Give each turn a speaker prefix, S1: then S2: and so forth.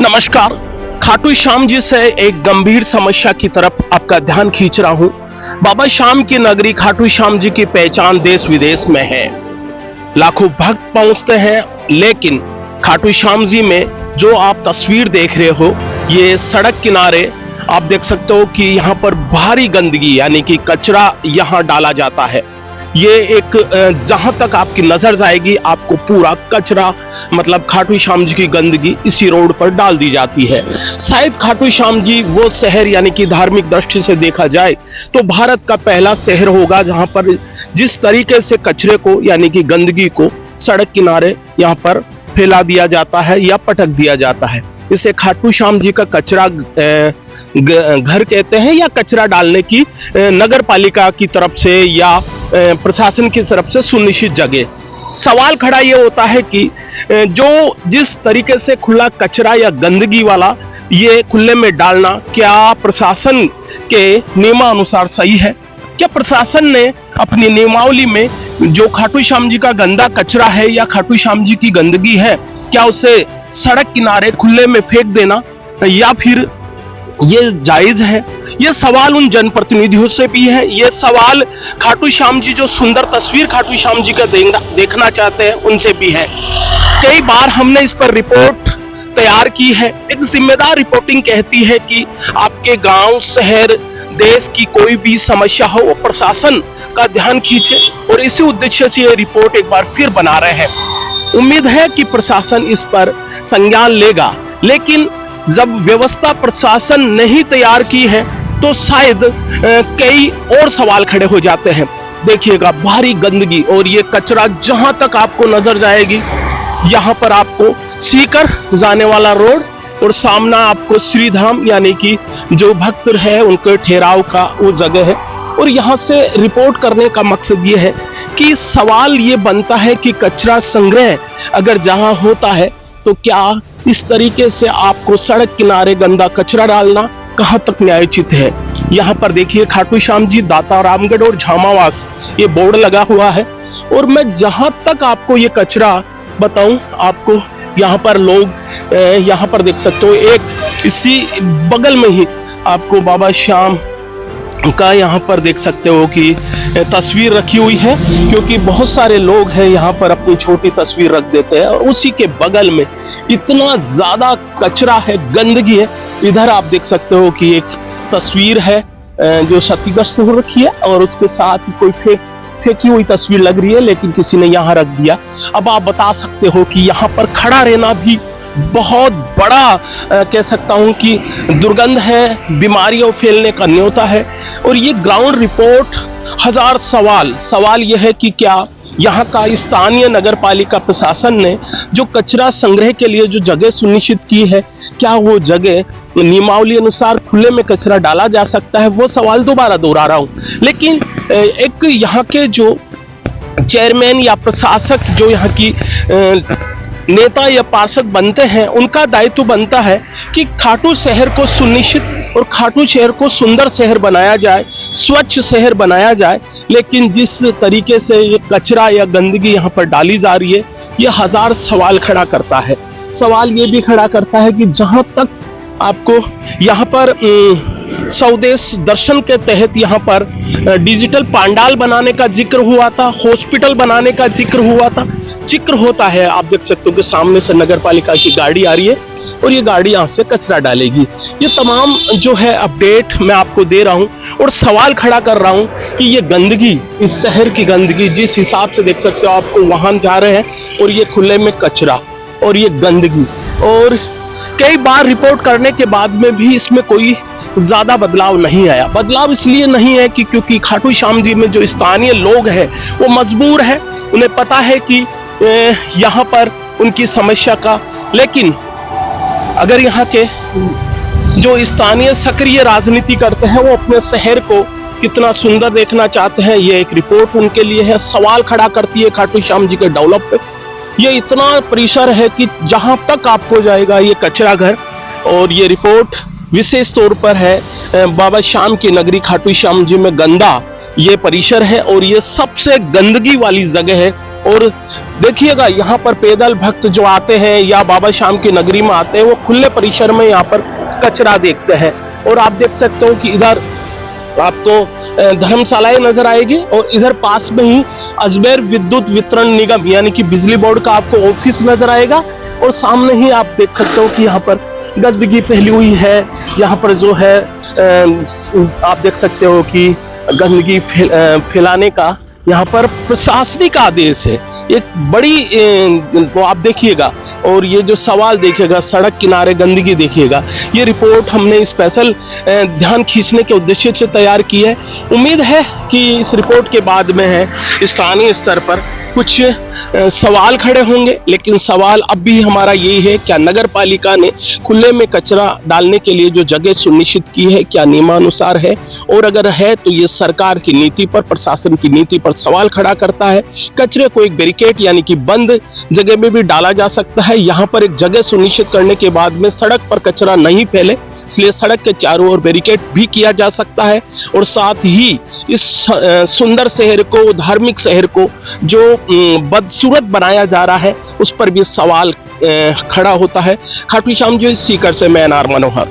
S1: नमस्कार। खाटू श्याम जी से एक गंभीर समस्या की तरफ आपका ध्यान खींच रहा हूं। बाबा श्याम की नगरी खाटू श्याम जी की पहचान देश विदेश में है। लाखों भक्त पहुंचते हैं, लेकिन खाटू श्याम जी में जो आप तस्वीर देख रहे हो, ये सड़क किनारे आप देख सकते हो कि यहाँ पर भारी गंदगी यानी कि कचरा यहाँ डाला जाता है। ये एक जहां तक आपकी नजर जाएगी आपको पूरा कचरा मतलब खाटू श्याम जी की गंदगी इसी रोड पर डाल दी जाती है। शायद खाटू श्याम जी वो शहर यानी कि धार्मिक दृष्टि से देखा जाए तो भारत का पहला शहर होगा जहां पर जिस तरीके से कचरे को यानी कि गंदगी को सड़क किनारे यहाँ पर फैला दिया जाता है या पटक दिया जाता है। इसे खाटू श्याम जी का कचरा घर कहते हैं या कचरा डालने की नगर पालिका की तरफ से या प्रशासन की तरफ से सुनिश्चित जगह। सवाल खड़ा ये होता है कि जो जिस तरीके से खुला कचरा या गंदगी वाला ये खुले में डालना क्या प्रशासन के नियमानुसार सही है? क्या प्रशासन ने अपनी नियमावली में जो खाटू श्याम जी का गंदा कचरा है या खाटू श्याम जी की गंदगी है, क्या उसे सड़क किनारे खुले में फेंक देना या फिर ये जायज है? ये सवाल उन जनप्रतिनिधियों से भी है, ये सवाल खाटू श्याम जी जो सुंदर तस्वीर खाटू श्याम जी का देखना चाहते हैं उनसे भी है। कई बार हमने इस पर रिपोर्ट तैयार की है। एक जिम्मेदार रिपोर्टिंग कहती है कि आपके गांव, शहर, देश की कोई भी समस्या हो वो प्रशासन का ध्यान खींचे, और इसी उद्देश्य से ये रिपोर्ट एक बार फिर बना रहे हैं। उम्मीद है कि प्रशासन इस पर संज्ञान लेगा, लेकिन जब व्यवस्था प्रशासन नहीं तैयार की है तो शायद कई और सवाल खड़े हो जाते हैं। देखिएगा भारी गंदगी और ये कचरा जहां तक आपको नजर जाएगी, यहाँ पर आपको सीकर जाने वाला रोड और सामना आपको श्रीधाम यानी कि जो भक्त है उनके ठहराव का वो जगह है। और यहाँ से रिपोर्ट करने का मकसद ये है कि सवाल ये बनता है कि कचरा संग्रह अगर जहाँ होता है तो क्या इस तरीके से आपको सड़क किनारे गंदा कचरा डालना कहां तक न्यायोचित है? यहाँ पर देखिए खाटू श्याम जी, दाता रामगढ़ और झामावास ये बोर्ड लगा हुआ है। और मैं जहां तक आपको ये कचरा बताऊं, आपको यहाँ पर लोग यहाँ पर देख सकते हो, एक इसी बगल में ही आपको बाबा श्याम का यहाँ पर देख सकते हो कि तस्वीर रखी हुई है, क्योंकि बहुत सारे लोग हैं यहाँ पर अपनी छोटी तस्वीर रख देते हैं। और उसी के बगल में इतना ज्यादा कचरा है, गंदगी है। इधर आप देख सकते हो कि एक तस्वीर है जो क्षतिग्रस्त हो रखी है और उसके साथ कोई फेंकी हुई तस्वीर लग रही है, लेकिन किसी ने यहाँ रख दिया। अब आप बता सकते हो कि यहाँ पर खड़ा रहना भी बहुत बड़ा कह सकता हूँ कि दुर्गंध है, बीमारियों फैलने का न्योता है। और ये ग्राउंड रिपोर्ट हजार सवाल यह है कि क्या यहाँ का स्थानीय नगर पालिका प्रशासन ने जो कचरा संग्रह के लिए जो जगह सुनिश्चित की है, क्या वो जगह नियमावली अनुसार खुले में कचरा डाला जा सकता है? वो सवाल दोबारा दोहरा रहा हूँ। लेकिन एक यहाँ के जो चेयरमैन या प्रशासक जो यहाँ की नेता या पार्षद बनते हैं, उनका दायित्व बनता है कि खाटू शहर को सुनिश्चित और खाटू शहर को सुंदर शहर बनाया जाए, स्वच्छ शहर बनाया जाए। लेकिन जिस तरीके से ये कचरा या गंदगी यहाँ पर डाली जा रही है, ये हजार सवाल खड़ा करता है। सवाल ये भी खड़ा करता है कि जहाँ तक आपको यहाँ पर स्वदेश दर्शन के तहत यहाँ पर डिजिटल पंडाल बनाने का जिक्र हुआ था, हॉस्पिटल बनाने का जिक्र होता है। आप देख सकते हो कि सामने से नगर पालिका की गाड़ी आ रही है और ये गाड़ी यहाँ से कचरा डालेगी। ये तमाम जो है अपडेट मैं आपको दे रहा हूँ और सवाल खड़ा कर रहा हूँ कि ये गंदगी, इस शहर की गंदगी, जिस हिसाब से देख सकते हो आपको वाहन जा रहे हैं और ये खुले में कचरा और ये गंदगी, और कई बार रिपोर्ट करने के बाद में भी इसमें कोई ज्यादा बदलाव नहीं आया। बदलाव इसलिए नहीं है कि क्योंकि खाटू श्याम जी में जो स्थानीय लोग हैं वो मजबूर है, उन्हें पता है कि यहाँ पर उनकी समस्या का। लेकिन अगर यहाँ के जो स्थानीय सक्रिय राजनीति करते हैं वो अपने शहर को कितना सुंदर देखना चाहते हैं, ये एक रिपोर्ट उनके लिए है। सवाल खड़ा करती है खाटू श्याम जी के डेवलप पे। ये इतना परिसर है कि जहां तक आपको जाएगा ये कचरा घर, और ये रिपोर्ट विशेष तौर पर है बाबा श्याम की नगरी खाटू श्याम जी में गंदा ये परिसर है और ये सबसे गंदगी वाली जगह है। और देखिएगा यहाँ पर पैदल भक्त जो आते हैं या बाबा शाम की नगरी में आते हैं, वो खुले परिसर में यहाँ पर कचरा देखते हैं। और आप देख सकते हो कि इधर आपको धर्मशालाएं नजर आएगी और इधर पास में ही अजमेर विद्युत वितरण निगम यानी कि बिजली बोर्ड का आपको ऑफिस नजर आएगा। और सामने ही आप देख सकते हो कि यहाँ पर गंदगी फैली हुई है। यहाँ पर जो है आप देख सकते हो कि गंदगी फैलाने का यहाँ पर प्रशासनिक आदेश है। एक बड़ी वो आप देखिएगा। और ये जो सवाल देखिएगा, सड़क किनारे गंदगी देखिएगा, ये रिपोर्ट हमने स्पेशल ध्यान खींचने के उद्देश्य से तैयार की है। उम्मीद है कि इस रिपोर्ट के बाद में है स्थानीय स्तर पर कुछ सवाल खड़े होंगे, लेकिन सवाल अब भी हमारा यही है, क्या नगर पालिका ने खुले में कचरा डालने के लिए जो जगह सुनिश्चित की है क्या नियमानुसार है, और अगर है तो ये सरकार की नीति पर, प्रशासन की नीति पर सवाल खड़ा करता है। कचरे को एक बैरिकेड यानी कि बंद जगह में भी डाला जा सकता है। यहाँ पर एक जगह सुनिश्चित करने के बाद में सड़क पर कचरा नहीं फैले, इसलिए सड़क के चारों ओर बैरिकेड भी किया जा सकता है। और साथ ही इस सुंदर शहर को, धार्मिक शहर को जो बदसूरत बनाया जा रहा है, उस पर भी सवाल खड़ा होता है। खाटू श्याम जी सीकर से मैं एनआर मनोहर।